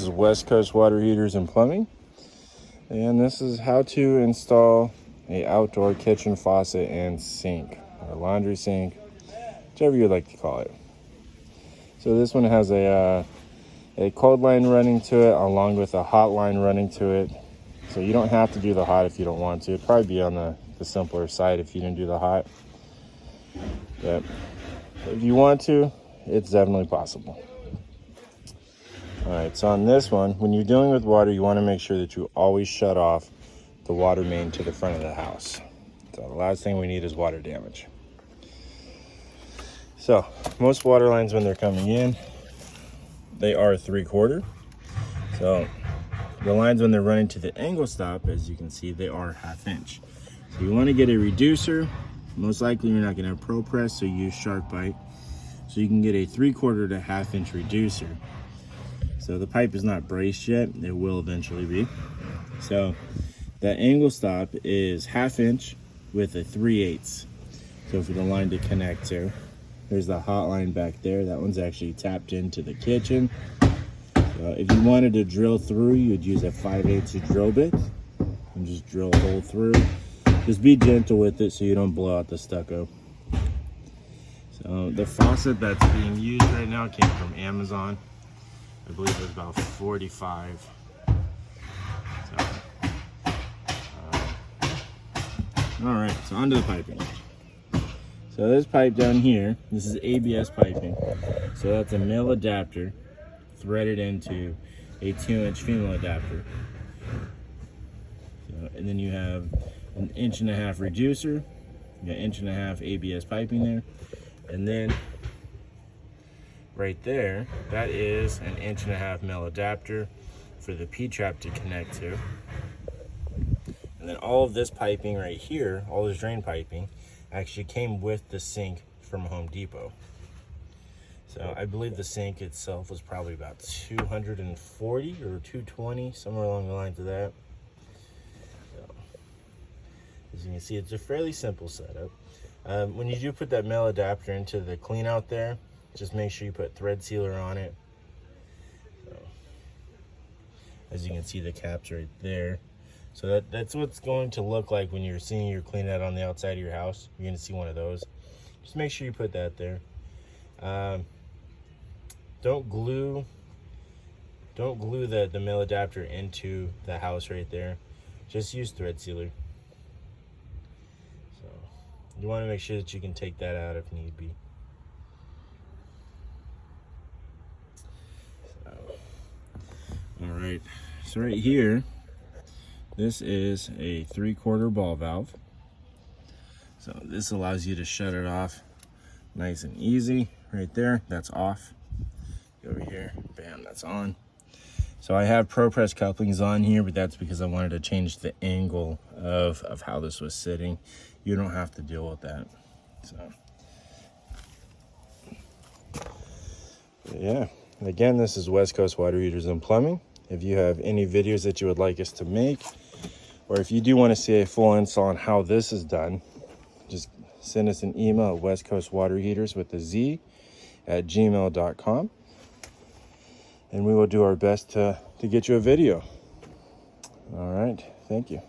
is West Coast Water Heaters and Plumbing, and this is how to install a outdoor kitchen faucet and sink, or laundry sink, whichever you'd like to call it. So this one has a cold line running to it along with a hot line running to it. So you don't have to do the hot if you don't want to. It'd probably be on the simpler side if you didn't do the hot. But if you want to, it's definitely possible. All right, so on this one, when you're dealing with water, you want to make sure that you always shut off the water main to the front of the house. So the last thing we need is water damage. So most water lines, when they're coming in, they are 3/4. So the lines, when they're running to the angle stop, as you can see, they are 1/2 inch. So you want to get a reducer. Most likely you're not going to have Pro Press, so use Shark Bite. So you can get a 3/4 to 1/2 inch reducer. So the pipe is not braced yet. It will eventually be. So that angle stop is 1/2 inch with a 3/8. So for the line to connect to, there's the hot line back there. That one's actually tapped into the kitchen. So if you wanted to drill through, you would use a 5/8 drill bit and just drill a hole through. Just be gentle with it so you don't blow out the stucco. So the faucet that's being used right now came from Amazon. I believe it was about $45. So, all right, so onto the piping. So this pipe down here, this is ABS piping. So that's a male adapter threaded into a 2-inch female adapter. So, and then you have an 1.5 inch reducer, you got 1.5 inch ABS piping there, and then right there, that is an 1.5 inch male adapter for the P-trap to connect to. And then all of this piping right here, all this drain piping, actually came with the sink from Home Depot. So I believe the sink itself was probably about $240 or $220, somewhere along the lines of that. So, as you can see, it's a fairly simple setup. When you do put that male adapter into the clean out there, just make sure you put thread sealer on it. So, as you can see, the cap's right there. So that's what it's going to look like when you're seeing your clean out on the outside of your house. You're going to see one of those. Just make sure you put that there. Don't glue the male adapter into the house right there. Just use thread sealer. So you want to make sure that you can take that out if need be. So, all right, so right here, this is a 3/4 ball valve. So this allows you to shut it off nice and easy. Right there, that's off. Go over here, bam, that's on. So I have Pro Press couplings on here, but that's because I wanted to change the angle of how this was sitting. You don't have to deal with that. So yeah, again, this is West Coast Water Heaters and Plumbing. If you have any videos that you would like us to make, or if you do want to see a full install on how this is done, just send us an email at westcoastwaterheaterz with a Z at gmail.com, and we will do our best to get you a video. All right, thank you.